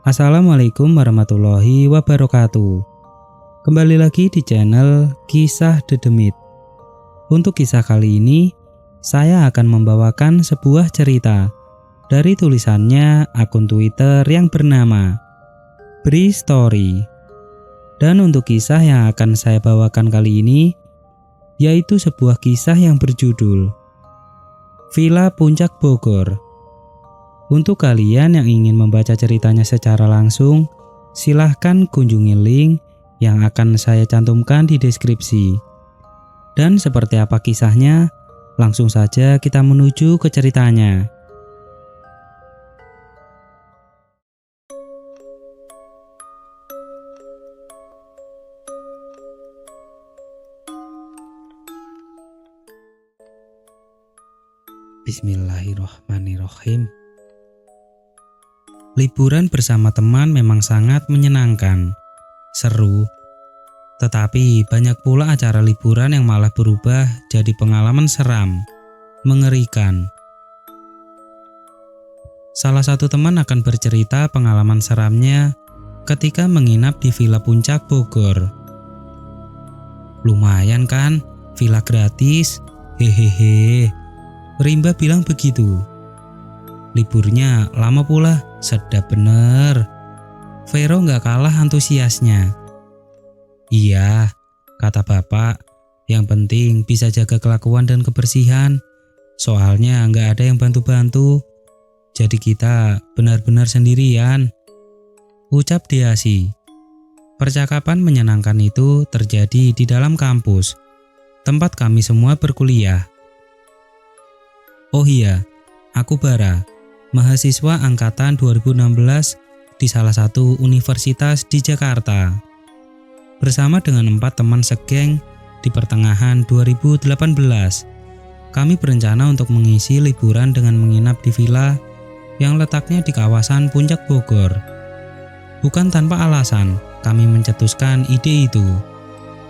Assalamualaikum warahmatullahi wabarakatuh. Kembali lagi di channel Kisah Dedemit. Untuk kisah kali ini, saya akan membawakan sebuah cerita dari tulisannya akun Twitter yang bernama Bri Story. Dan untuk kisah yang akan saya bawakan kali ini, yaitu sebuah kisah yang berjudul Villa Puncak Bogor. Untuk kalian yang ingin membaca ceritanya secara langsung, silahkan kunjungi link yang akan saya cantumkan di deskripsi. Dan seperti apa kisahnya, langsung saja kita menuju ke ceritanya. Bismillahirrahmanirrahim. Liburan bersama teman memang sangat menyenangkan, seru, tetapi banyak pula acara liburan yang malah berubah jadi pengalaman seram, mengerikan. Salah satu teman akan bercerita pengalaman seramnya ketika menginap di Villa Puncak Bogor. Lumayan kan, villa gratis, hehehe. Rimba bilang begitu. Liburnya lama pula, sedap bener. Vero gak kalah antusiasnya. Iya, kata bapak, yang penting bisa jaga kelakuan dan kebersihan. Soalnya gak ada yang bantu-bantu. Jadi kita benar-benar sendirian, ucap Diasi. Percakapan menyenangkan itu terjadi di dalam kampus, tempat kami semua berkuliah. Oh iya, aku Bara, mahasiswa angkatan 2016 di salah satu universitas di Jakarta. Bersama dengan 4 teman segeng di pertengahan 2018, kami berencana untuk mengisi liburan dengan menginap di villa yang letaknya di kawasan Puncak Bogor. Bukan tanpa alasan, kami mencetuskan ide itu.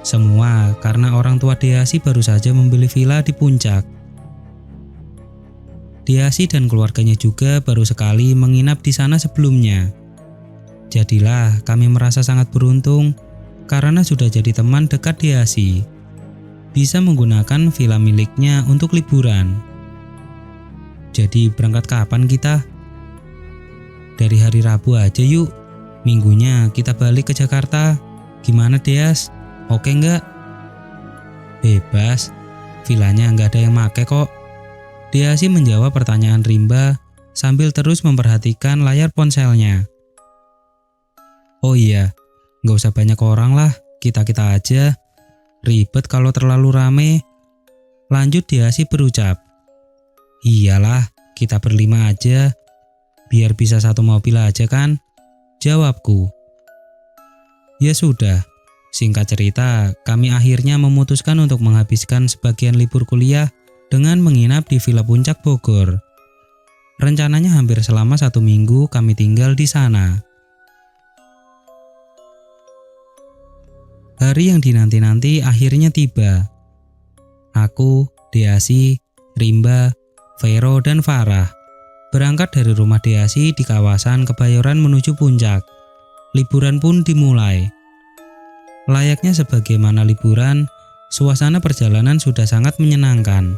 Semua karena orang tua Diasi baru saja membeli villa di Puncak. Diasi dan keluarganya juga baru sekali menginap di sana sebelumnya. Jadilah kami merasa sangat beruntung karena sudah jadi teman dekat Diasi. Bisa menggunakan villa miliknya untuk liburan. Jadi berangkat kapan kita? Dari hari Rabu aja yuk. Minggunya kita balik ke Jakarta. Gimana Dias? Oke nggak? Bebas. Villanya nggak ada yang make kok. Diasi menjawab pertanyaan Rimba sambil terus memperhatikan layar ponselnya. Oh iya, gak usah banyak orang lah, kita-kita aja. Ribet kalau terlalu rame. Lanjut Diasi berucap. Iyalah, kita berlima aja. Biar bisa satu mobil aja kan? Jawabku. Ya sudah, singkat cerita, kami akhirnya memutuskan untuk menghabiskan sebagian libur kuliah dengan menginap di Villa Puncak Bogor. Rencananya hampir selama 1 minggu kami tinggal di sana. Hari yang dinanti-nanti akhirnya tiba. Aku, Diasi, Rimba, Vero, dan Farah berangkat dari rumah Diasi di kawasan Kebayoran menuju Puncak. Liburan pun dimulai. Layaknya sebagaimana liburan, suasana perjalanan sudah sangat menyenangkan.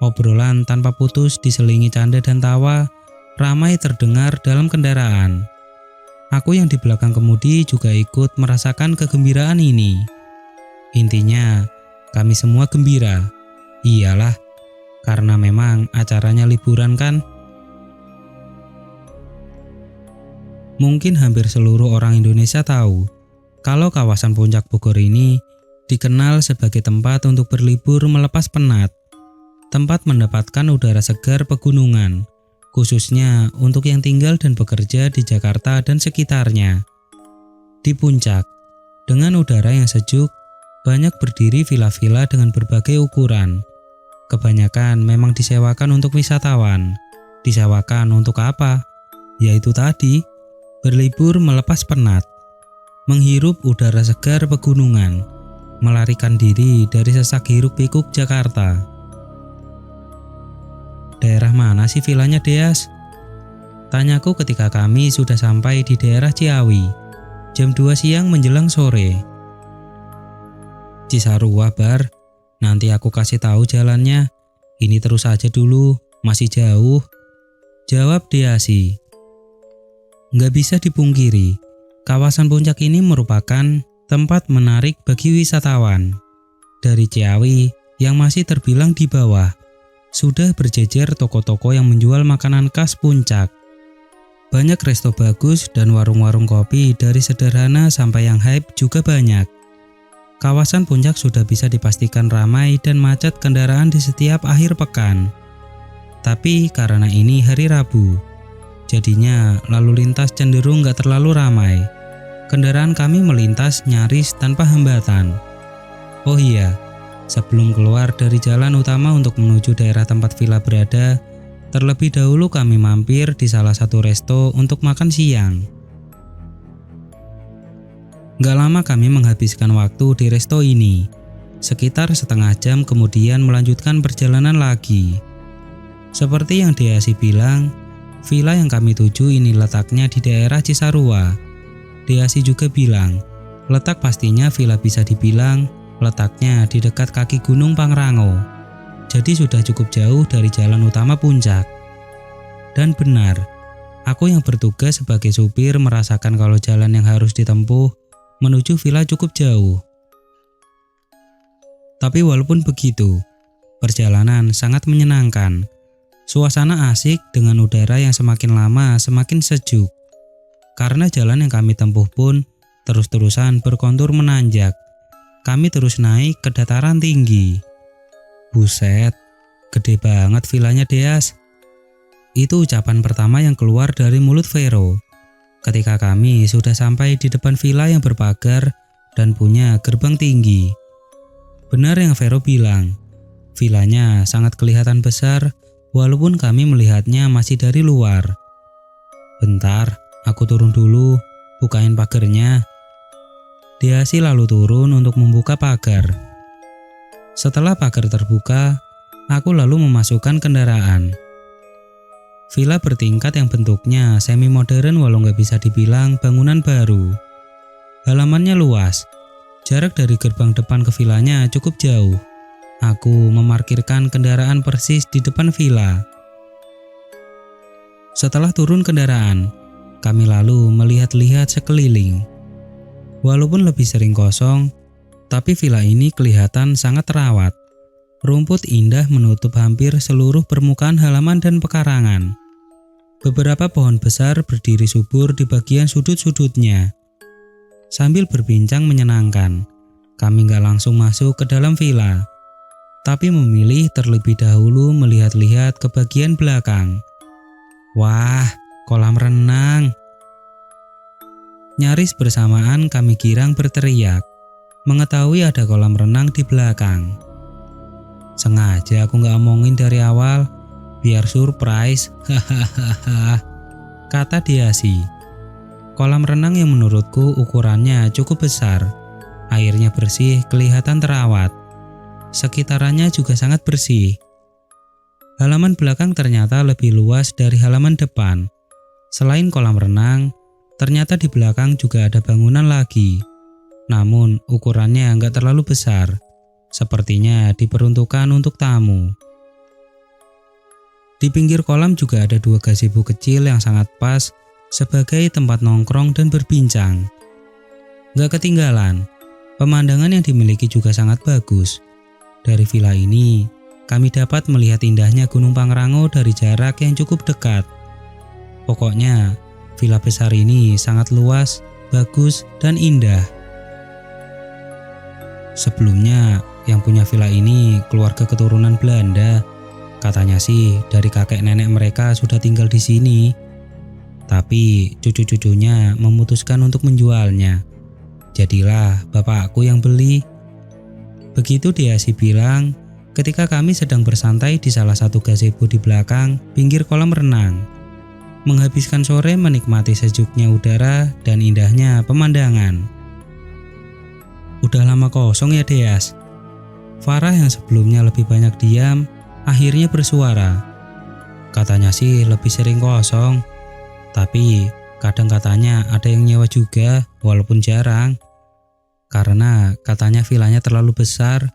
Obrolan tanpa putus diselingi canda dan tawa ramai terdengar dalam kendaraan. Aku yang di belakang kemudi juga ikut merasakan kegembiraan ini. Intinya, kami semua gembira. Iyalah, karena memang acaranya liburan kan. Mungkin hampir seluruh orang Indonesia tahu kalau kawasan Puncak Bogor ini dikenal sebagai tempat untuk berlibur melepas penat. Tempat mendapatkan udara segar pegunungan, khususnya untuk yang tinggal dan bekerja di Jakarta dan sekitarnya. Di Puncak, dengan udara yang sejuk, banyak berdiri villa-villa dengan berbagai ukuran. Kebanyakan memang disewakan untuk wisatawan. Disewakan untuk apa? Yaitu tadi, berlibur melepas penat, menghirup udara segar pegunungan, melarikan diri dari sesak hiruk-pikuk Jakarta. Daerah mana sih villanya Deas? Tanyaku ketika kami sudah sampai di daerah Ciawi, jam 2 siang menjelang sore. Cisarua Bar, nanti aku kasih tahu jalannya. Ini terus aja dulu, masih jauh. Jawab Deasi. Nggak bisa dipungkiri, kawasan puncak ini merupakan tempat menarik bagi wisatawan. Dari Ciawi yang masih terbilang di bawah, sudah berjejer toko-toko yang menjual makanan khas puncak. Banyak resto bagus dan warung-warung kopi dari sederhana sampai yang hype juga banyak. Kawasan puncak sudah bisa dipastikan ramai dan macet kendaraan di setiap akhir pekan. Tapi karena ini hari Rabu, jadinya lalu lintas cenderung gak terlalu ramai. Kendaraan kami melintas nyaris tanpa hambatan. Oh iya, sebelum keluar dari jalan utama untuk menuju daerah tempat villa berada, terlebih dahulu kami mampir di salah satu resto untuk makan siang. Gak lama kami menghabiskan waktu di resto ini. Sekitar setengah jam kemudian melanjutkan perjalanan lagi. Seperti yang Deasi bilang, villa yang kami tuju ini letaknya di daerah Cisarua. Deasi juga bilang, letak pastinya villa bisa dibilang letaknya di dekat kaki Gunung Pangrango. Jadi sudah cukup jauh dari jalan utama puncak. Dan benar, aku yang bertugas sebagai supir merasakan kalau jalan yang harus ditempuh menuju villa cukup jauh. Tapi walaupun begitu, perjalanan sangat menyenangkan. Suasana asik dengan udara yang semakin lama semakin sejuk. Karena jalan yang kami tempuh pun terus-terusan berkontur menanjak. Kami terus naik ke dataran tinggi. Buset, gede banget villanya Deas. Itu ucapan pertama yang keluar dari mulut Vero ketika kami sudah sampai di depan villa yang berpagar dan punya gerbang tinggi. Benar yang Vero bilang, villanya sangat kelihatan besar walaupun kami melihatnya masih dari luar. Bentar, aku turun dulu, bukain pagarnya. Deasi lalu turun untuk membuka pagar. Setelah pagar terbuka, aku lalu memasukkan kendaraan. Villa bertingkat yang bentuknya semi modern walau nggak bisa dibilang bangunan baru. Halamannya luas, jarak dari gerbang depan ke villanya cukup jauh. Aku memarkirkan kendaraan persis di depan villa. Setelah turun kendaraan, kami lalu melihat-lihat sekeliling. Walaupun lebih sering kosong, tapi villa ini kelihatan sangat terawat. Rumput indah menutup hampir seluruh permukaan halaman dan pekarangan. Beberapa pohon besar berdiri subur di bagian sudut-sudutnya. Sambil berbincang menyenangkan, kami nggak langsung masuk ke dalam villa, tapi memilih terlebih dahulu melihat-lihat ke bagian belakang. Wah, kolam renang! Nyaris bersamaan kami girang berteriak, mengetahui ada kolam renang di belakang. Sengaja aku nggak omongin dari awal, biar surprise, hahaha, kata Deasi. Kolam renang yang menurutku ukurannya cukup besar, airnya bersih kelihatan terawat. Sekitarannya juga sangat bersih. Halaman belakang ternyata lebih luas dari halaman depan. Selain kolam renang, ternyata di belakang juga ada bangunan lagi. Namun ukurannya nggak terlalu besar, sepertinya diperuntukkan untuk tamu. Di pinggir kolam juga ada 2 gazebo kecil yang sangat pas sebagai tempat nongkrong dan berbincang. Gak ketinggalan, pemandangan yang dimiliki juga sangat bagus. Dari villa ini, kami dapat melihat indahnya Gunung Pangrango dari jarak yang cukup dekat. Pokoknya, villa besar ini sangat luas, bagus, dan indah. Sebelumnya, yang punya villa ini keluarga keturunan Belanda. Katanya sih dari kakek nenek mereka sudah tinggal di sini. Tapi cucu-cucunya memutuskan untuk menjualnya. Jadilah bapakku yang beli. Begitu Deasi bilang ketika kami sedang bersantai di salah satu gazebo di belakang pinggir kolam renang. Menghabiskan sore menikmati sejuknya udara dan indahnya pemandangan. Udah lama kosong ya Deas? Farah yang sebelumnya lebih banyak diam, akhirnya bersuara. Katanya sih lebih sering kosong. Tapi kadang katanya ada yang nyewa juga walaupun jarang. Karena katanya villanya terlalu besar.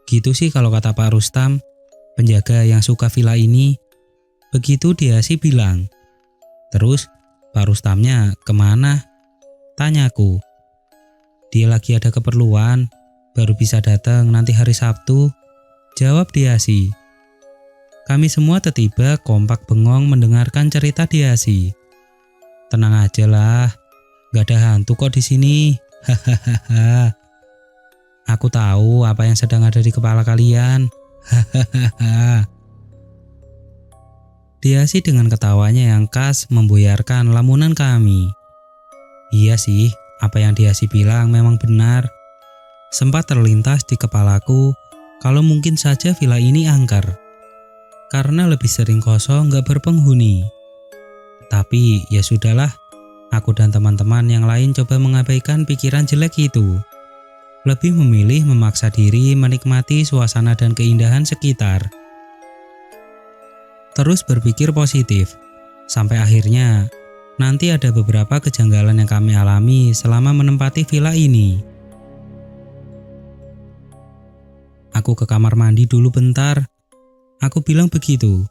Gitu sih kalau kata Pak Rustam, penjaga yang suka villa ini. Begitu dia sih bilang. Terus Pak Rustamnya kemana? Tanyaku. Dia lagi ada keperluan, baru bisa datang nanti hari Sabtu. Jawab dia sih. Kami semua tiba-tiba kompak bengong mendengarkan cerita dia sih. Tenang aja lah, gak ada hantu kok di sini. Hahaha. Aku tahu apa yang sedang ada di kepala kalian. Hahaha. Dia sih dengan ketawanya yang khas membuyarkan lamunan kami. Iya sih, apa yang dia sih bilang memang benar. Sempat terlintas di kepalaku kalau mungkin saja villa ini angker. Karena lebih sering kosong gak berpenghuni. Tapi ya sudahlah, aku dan teman-teman yang lain coba mengabaikan pikiran jelek itu. Lebih memilih memaksa diri menikmati suasana dan keindahan sekitar. Terus berpikir positif, sampai akhirnya nanti ada beberapa kejanggalan yang kami alami selama menempati villa ini. Aku ke kamar mandi dulu bentar. Aku bilang begitu,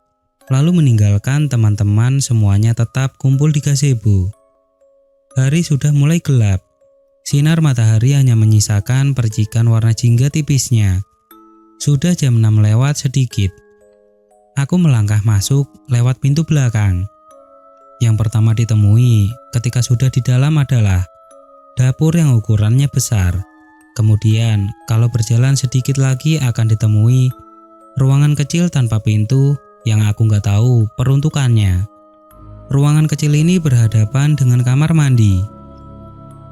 lalu meninggalkan teman-teman semuanya tetap kumpul di gazebo. Hari sudah mulai gelap. Sinar matahari hanya menyisakan percikan warna jingga tipisnya. Sudah jam 6 lewat sedikit. Aku melangkah masuk lewat pintu belakang. Yang pertama ditemui ketika sudah di dalam adalah dapur yang ukurannya besar. Kemudian kalau berjalan sedikit lagi akan ditemui ruangan kecil tanpa pintu yang aku nggak tahu peruntukannya. Ruangan kecil ini berhadapan dengan kamar mandi.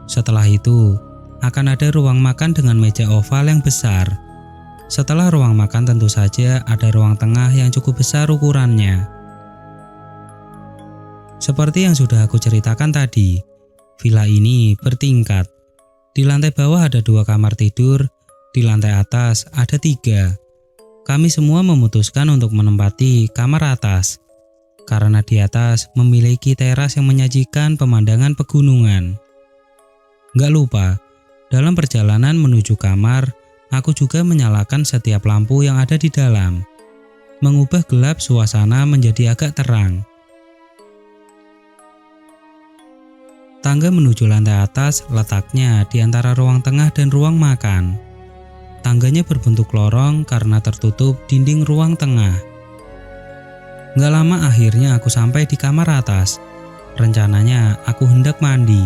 Setelah itu akan ada ruang makan dengan meja oval yang besar. Setelah ruang makan tentu saja ada ruang tengah yang cukup besar ukurannya. Seperti yang sudah aku ceritakan tadi, villa ini bertingkat. Di lantai bawah ada 2 kamar tidur, di lantai atas ada 3. Kami semua memutuskan untuk menempati kamar atas, karena di atas memiliki teras yang menyajikan pemandangan pegunungan. Gak lupa, dalam perjalanan menuju kamar, aku juga menyalakan setiap lampu yang ada di dalam, mengubah gelap suasana menjadi agak terang. Tangga menuju lantai atas letaknya di antara ruang tengah dan ruang makan. Tangganya berbentuk lorong karena tertutup dinding ruang tengah. Gak lama akhirnya aku sampai di kamar atas. Rencananya aku hendak mandi.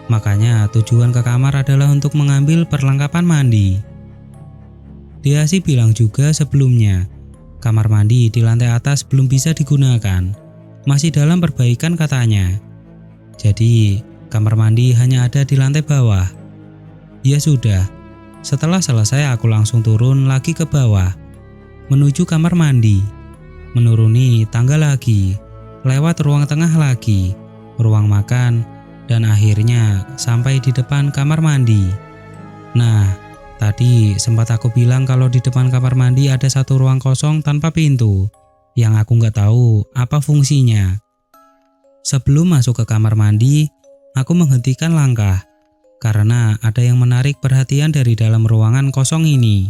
Makanya tujuan ke kamar adalah untuk mengambil perlengkapan mandi. Dia sih bilang juga sebelumnya, kamar mandi di lantai atas belum bisa digunakan. Masih dalam perbaikan katanya. Jadi, kamar mandi hanya ada di lantai bawah. Ya sudah, setelah selesai aku langsung turun lagi ke bawah, menuju kamar mandi, menuruni tangga lagi, lewat ruang tengah lagi, ruang makan, dan akhirnya sampai di depan kamar mandi. Nah, tadi sempat aku bilang kalau di depan kamar mandi ada satu ruang kosong tanpa pintu, yang aku nggak tahu apa fungsinya. Sebelum masuk ke kamar mandi, aku menghentikan langkah karena ada yang menarik perhatian dari dalam ruangan kosong ini.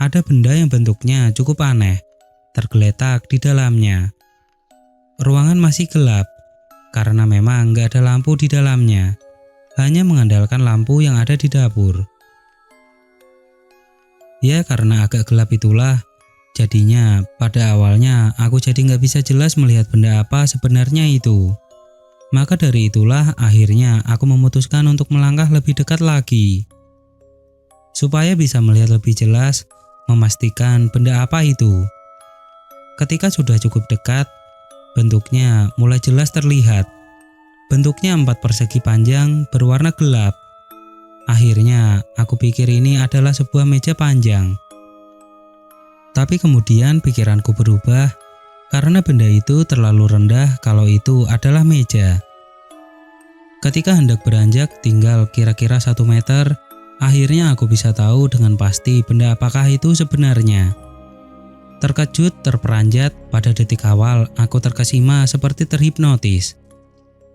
Ada benda yang bentuknya cukup aneh, tergeletak di dalamnya. Ruangan masih gelap karena memang nggak ada lampu di dalamnya, hanya mengandalkan lampu yang ada di dapur. Ya karena agak gelap itulah, jadinya pada awalnya aku jadi nggak bisa jelas melihat benda apa sebenarnya itu. Maka dari itulah akhirnya aku memutuskan untuk melangkah lebih dekat lagi. Supaya bisa melihat lebih jelas, memastikan benda apa itu. Ketika sudah cukup dekat, bentuknya mulai jelas terlihat. Bentuknya 4 persegi panjang berwarna gelap. Akhirnya aku pikir ini adalah sebuah meja panjang. Tapi kemudian pikiranku berubah karena benda itu terlalu rendah kalau itu adalah meja. Ketika hendak beranjak tinggal kira-kira 1 meter, akhirnya aku bisa tahu dengan pasti benda apakah itu sebenarnya. Terkejut, terperanjat, pada detik awal aku terkesima seperti terhipnotis.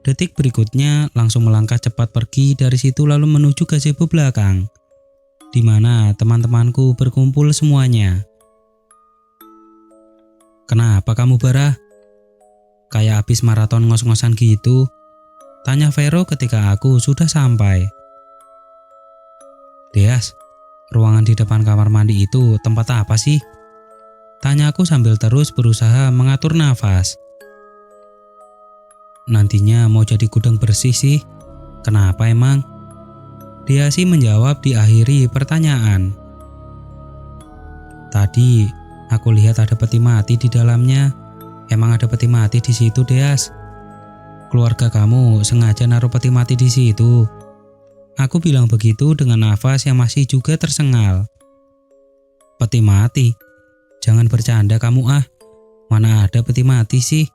Detik berikutnya langsung melangkah cepat pergi dari situ lalu menuju gazebo belakang, di mana teman-temanku berkumpul semuanya. "Kenapa kamu, Bara? Kayak habis maraton ngos-ngosan gitu?" tanya Vero ketika aku sudah sampai. "Deas, ruangan di depan kamar mandi itu tempat apa sih?" tanya aku sambil terus berusaha mengatur nafas. "Nantinya mau jadi gudang bersih sih. Kenapa emang?" Deasi menjawab di akhiri pertanyaan. "Tadi aku lihat ada peti mati di dalamnya. Emang ada peti mati di situ, Deas? Keluarga kamu sengaja naruh peti mati di situ?" Aku bilang begitu dengan nafas yang masih juga tersengal. "Peti mati? Jangan bercanda kamu ah. Mana ada peti mati sih?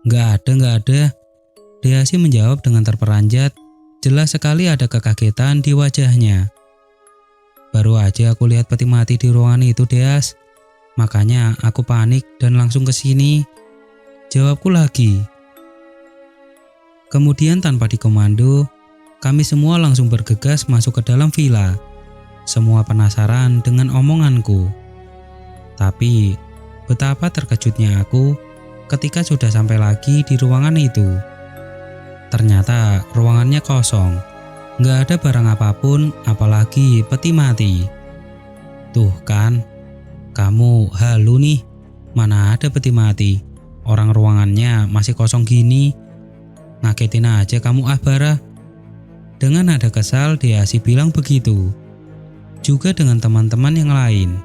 Nggak ada. Deasi menjawab dengan terperanjat. Jelas sekali ada kekagetan di wajahnya. "Baru aja aku lihat peti mati di ruangan itu, Deas. Makanya aku panik dan langsung ke sini," jawabku lagi. Kemudian tanpa dikomando, kami semua langsung bergegas masuk ke dalam villa. Semua penasaran dengan omonganku. Tapi betapa terkejutnya aku ketika sudah sampai lagi di ruangan itu. Ternyata ruangannya kosong, nggak ada barang apapun apalagi peti mati. "Tuh kan, kamu halu nih, mana ada peti mati, orang ruangannya masih kosong gini. Ngagetin aja kamu ah, Bara." Dengan nada kesal Deasi bilang begitu. Juga dengan teman-teman yang lain.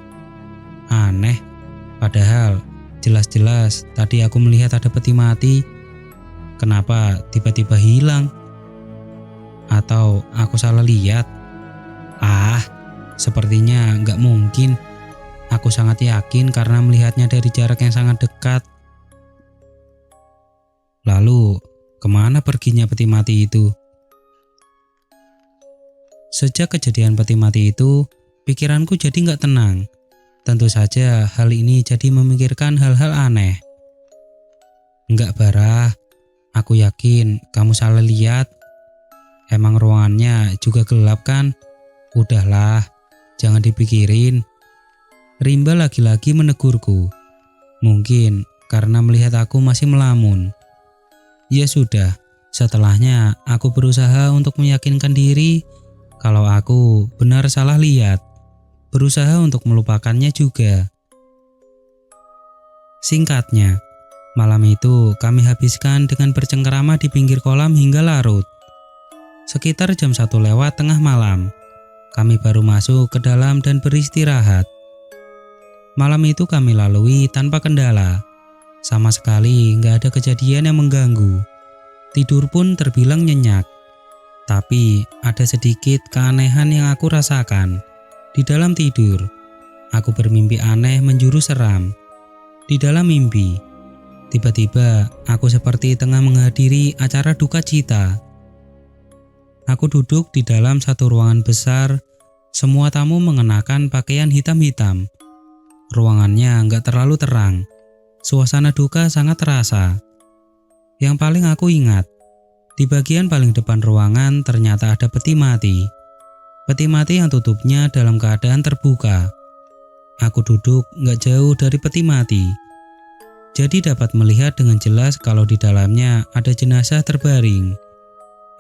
Aneh, padahal jelas-jelas tadi aku melihat ada peti mati. Kenapa tiba-tiba hilang? Atau aku salah lihat? Sepertinya nggak mungkin. Aku sangat yakin karena melihatnya dari jarak yang sangat dekat. Lalu, kemana perginya peti mati itu? Sejak kejadian peti mati itu, pikiranku jadi nggak tenang. Tentu saja hal ini jadi memikirkan hal-hal aneh. "Enggak, Bara. Aku yakin kamu salah lihat. Emang ruangannya juga gelap kan? Udahlah, jangan dipikirin." Rimba lagi-lagi menegurku. Mungkin karena melihat aku masih melamun. Ya sudah, setelahnya aku berusaha untuk meyakinkan diri kalau aku benar salah lihat. Berusaha untuk melupakannya juga. Singkatnya, malam itu kami habiskan dengan bercengkerama di pinggir kolam hingga larut. Sekitar jam 1 lewat tengah malam, kami baru masuk ke dalam dan beristirahat. Malam itu kami lalui tanpa kendala. Sama sekali nggak ada kejadian yang mengganggu. Tidur pun terbilang nyenyak. Tapi ada sedikit keanehan yang aku rasakan. Di dalam tidur, aku bermimpi aneh menjuru seram. Di dalam mimpi, tiba-tiba aku seperti tengah menghadiri acara duka cita. Aku duduk di dalam satu ruangan besar, semua tamu mengenakan pakaian hitam-hitam. Ruangannya nggak terlalu terang, suasana duka sangat terasa. Yang paling aku ingat, di bagian paling depan ruangan ternyata ada peti mati. Peti mati yang tutupnya dalam keadaan terbuka. Aku duduk nggak jauh dari peti mati. Jadi dapat melihat dengan jelas kalau di dalamnya ada jenazah terbaring.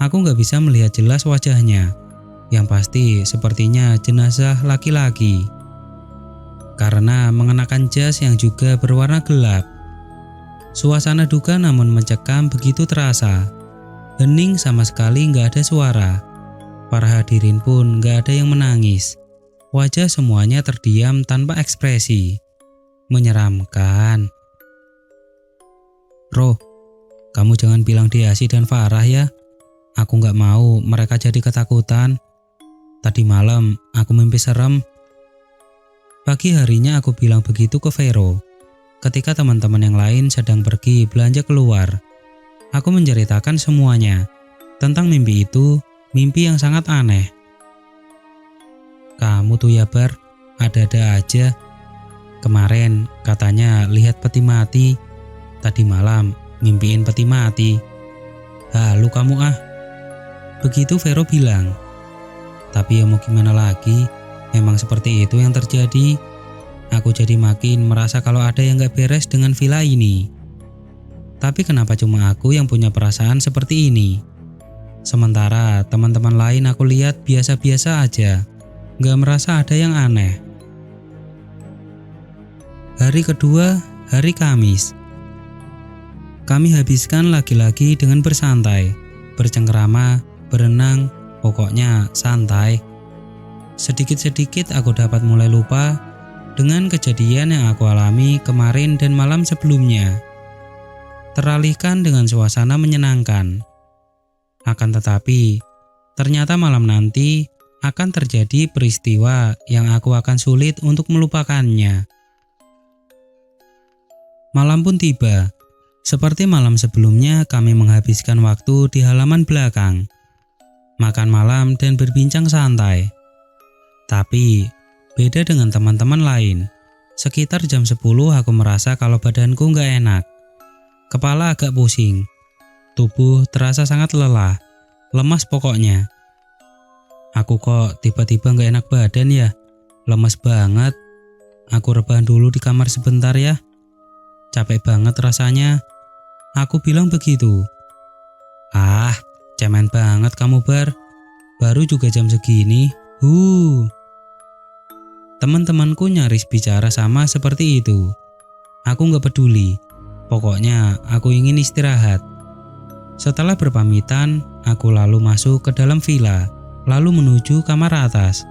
Aku nggak bisa melihat jelas wajahnya. Yang pasti sepertinya jenazah laki-laki. Karena mengenakan jas yang juga berwarna gelap. Suasana duka namun mencekam begitu terasa. Hening sama sekali nggak ada suara. Para hadirin pun gak ada yang menangis. Wajah semuanya terdiam tanpa ekspresi. Menyeramkan. "Roh, kamu jangan bilang Deasi dan Farah ya. Aku gak mau mereka jadi ketakutan. Tadi malam aku mimpi serem." Pagi harinya aku bilang begitu ke Vero. Ketika teman-teman yang lain sedang pergi belanja keluar. Aku menceritakan semuanya. Tentang mimpi itu. Mimpi yang sangat aneh. "Kamu tuh ya Bar, ada-ada aja. Kemarin katanya lihat peti mati, tadi malam ngimpiin peti mati. Halu kamu ah. Begitu Vero bilang. Tapi ya mau gimana lagi, memang seperti itu yang terjadi. Aku jadi makin merasa kalau ada yang gak beres dengan villa ini. Tapi kenapa cuma aku yang punya perasaan seperti ini? Sementara teman-teman lain aku lihat biasa-biasa aja, gak merasa ada yang aneh. Hari kedua, hari Kamis. Kami habiskan lagi-lagi dengan bersantai, bercengkerama, berenang, pokoknya santai. Sedikit-sedikit aku dapat mulai lupa dengan kejadian yang aku alami kemarin dan malam sebelumnya. Teralihkan dengan suasana menyenangkan. Akan tetapi, ternyata malam nanti akan terjadi peristiwa yang aku akan sulit untuk melupakannya. Malam pun tiba. Seperti malam sebelumnya, kami menghabiskan waktu di halaman belakang, makan malam dan berbincang santai. Tapi, beda dengan teman-teman lain. Sekitar jam 10 aku merasa kalau badanku gak enak. Kepala agak pusing. Tubuh terasa sangat lelah, lemas pokoknya. Aku kok tiba-tiba gak enak badan ya, lemas banget. Aku rebahan dulu di kamar sebentar ya. Capek banget rasanya. Aku bilang begitu. Ah, cemen banget kamu Bar. Baru juga jam segini. Teman-temanku nyaris bicara sama seperti itu. Aku gak peduli. Pokoknya aku ingin istirahat. Setelah berpamitan, aku lalu masuk ke dalam villa, lalu menuju kamar atas.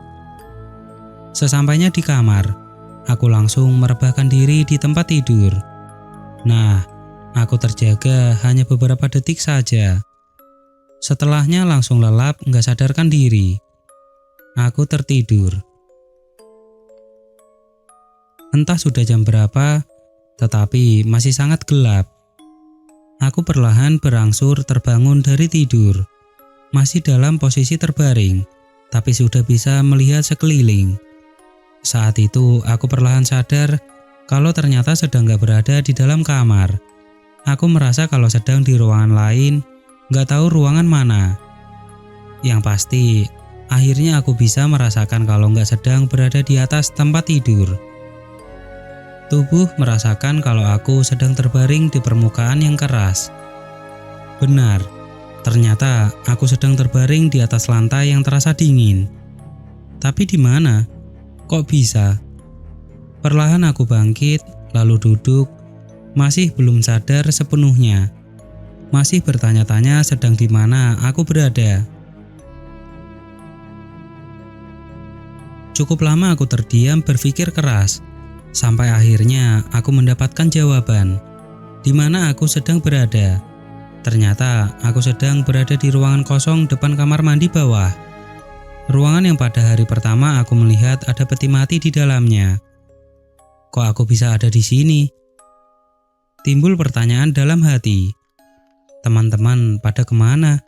Sesampainya di kamar, aku langsung merebahkan diri di tempat tidur. Nah, aku terjaga hanya beberapa detik saja. Setelahnya langsung lelap gak sadarkan diri. Aku tertidur. Entah sudah jam berapa, tetapi masih sangat gelap. Aku perlahan berangsur terbangun dari tidur. Masih dalam posisi terbaring, tapi sudah bisa melihat sekeliling. Saat itu aku perlahan sadar kalau ternyata sedang gak berada di dalam kamar. Aku merasa kalau sedang di ruangan lain, gak tahu ruangan mana. Yang pasti, akhirnya aku bisa merasakan kalau gak sedang berada di atas tempat tidur. Tubuh merasakan kalau aku sedang terbaring di permukaan yang keras. Benar, ternyata aku sedang terbaring di atas lantai yang terasa dingin. Tapi di mana? Kok bisa? Perlahan aku bangkit, lalu duduk, masih belum sadar sepenuhnya. Masih bertanya-tanya sedang di mana aku berada. Cukup lama aku terdiam berpikir keras, sampai akhirnya aku mendapatkan jawaban. Di mana aku sedang berada? Ternyata aku sedang berada di ruangan kosong depan kamar mandi bawah. Ruangan yang pada hari pertama aku melihat ada peti mati di dalamnya. Kok aku bisa ada di sini? Timbul pertanyaan dalam hati. Teman-teman pada kemana?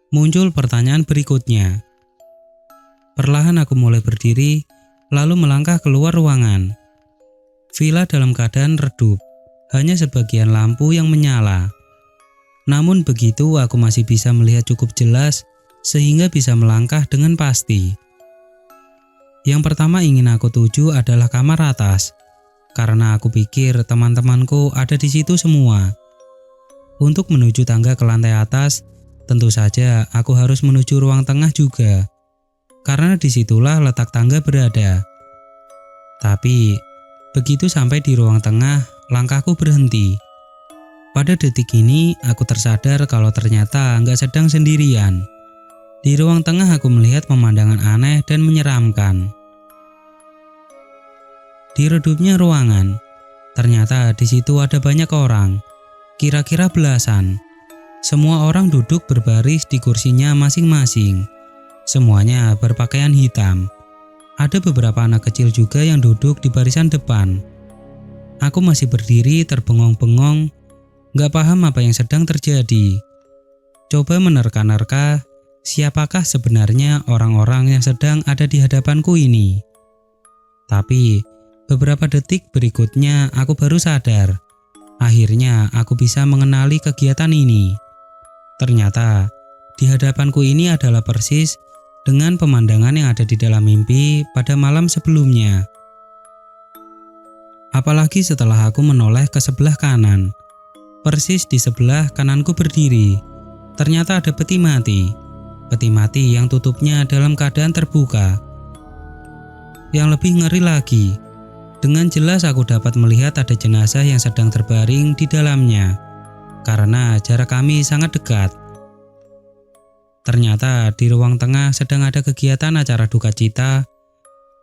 Muncul pertanyaan berikutnya. Perlahan aku mulai berdiri, lalu melangkah keluar ruangan. Villa dalam keadaan redup, hanya sebagian lampu yang menyala. Namun begitu aku masih bisa melihat cukup jelas, sehingga bisa melangkah dengan pasti. Yang pertama ingin aku tuju adalah kamar atas, karena aku pikir teman-temanku ada di situ semua. Untuk menuju tangga ke lantai atas, tentu saja aku harus menuju ruang tengah juga, karena disitulah letak tangga berada. Tapi, begitu sampai di ruang tengah, langkahku berhenti. Pada detik ini, aku tersadar kalau ternyata nggak sedang sendirian. Di ruang tengah aku melihat pemandangan aneh dan menyeramkan. Di redupnya ruangan, ternyata di situ ada banyak orang, kira-kira belasan. Semua orang duduk berbaris di kursinya masing-masing. Semuanya berpakaian hitam. Ada beberapa anak kecil juga yang duduk di barisan depan. Aku masih berdiri terbengong-bengong, gak paham apa yang sedang terjadi. Coba menerka-nerka, siapakah sebenarnya orang-orang yang sedang ada di hadapanku ini? Tapi, Beberapa detik berikutnya aku baru sadar. Akhirnya aku bisa mengenali kegiatan ini. Ternyata di hadapanku ini adalah persis dengan pemandangan yang ada di dalam mimpi pada malam sebelumnya. Apalagi setelah aku menoleh ke sebelah kanan. Persis di sebelah kananku berdiri, ternyata ada peti mati. Peti mati yang tutupnya dalam keadaan terbuka. Yang lebih ngeri lagi, dengan jelas aku dapat melihat ada jenazah yang sedang terbaring di dalamnya, karena jarak kami sangat dekat. Ternyata di ruang tengah sedang ada kegiatan acara duka cita,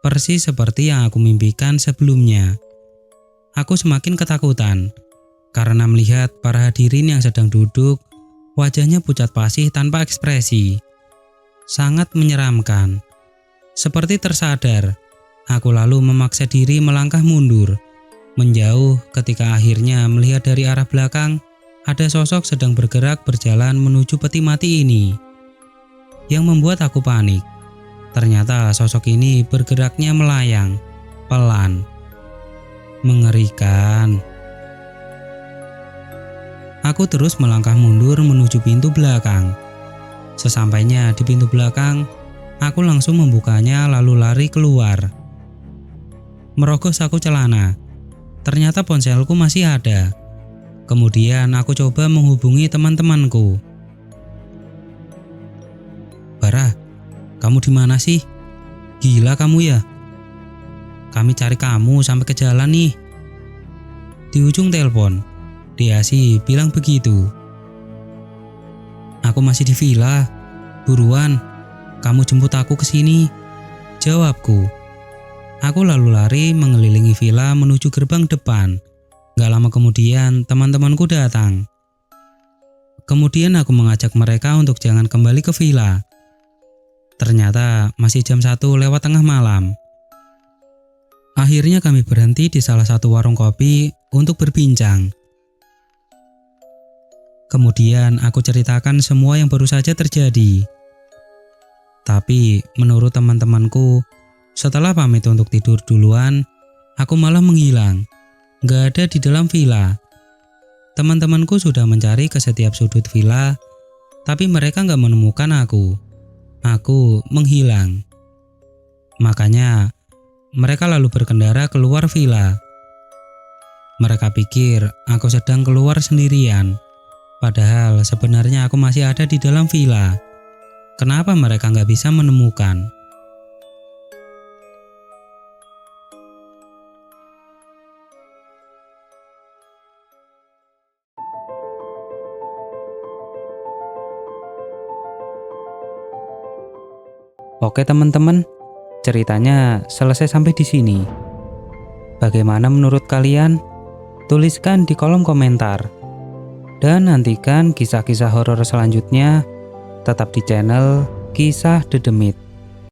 persis seperti yang aku mimpikan sebelumnya. Aku semakin ketakutan, karena melihat para hadirin yang sedang duduk, wajahnya pucat pasih tanpa ekspresi. Sangat menyeramkan. Seperti tersadar, aku lalu memaksa diri melangkah mundur, menjauh ketika akhirnya melihat dari arah belakang ada sosok sedang bergerak berjalan menuju peti mati ini. Yang membuat aku panik, ternyata sosok ini bergeraknya melayang, pelan. Mengerikan. Aku terus melangkah mundur menuju pintu belakang. Sesampainya di pintu belakang, aku langsung membukanya lalu lari keluar. Merogoh saku celana. Ternyata ponselku masih ada. Kemudian aku coba menghubungi teman-temanku. "Barah, kamu di mana sih? Gila kamu ya? Kami cari kamu sampai ke jalan nih." Di ujung telepon, Deasi bilang begitu. "Aku masih di villa. Buruan, kamu jemput aku ke sini," jawabku. Aku lalu lari mengelilingi villa menuju gerbang depan. Gak lama kemudian teman-temanku datang. Kemudian aku mengajak mereka untuk jangan kembali ke villa. Ternyata masih jam 1 lewat tengah malam. Akhirnya kami berhenti di salah satu warung kopi untuk berbincang. Kemudian aku ceritakan semua yang baru saja terjadi. Tapi menurut teman-temanku, setelah pamit untuk tidur duluan, aku malah menghilang. Gak ada di dalam villa. Teman-temanku sudah mencari ke setiap sudut villa, tapi mereka gak menemukan aku. Aku menghilang. Makanya mereka lalu berkendara keluar villa. Mereka pikir aku sedang keluar sendirian. Padahal sebenarnya aku masih ada di dalam villa. Kenapa mereka nggak bisa menemukan? Oke teman-teman, ceritanya selesai sampai di sini. Bagaimana menurut kalian? Tuliskan di kolom komentar. Dan nantikan kisah-kisah horor selanjutnya tetap di channel Kisah Dedemit.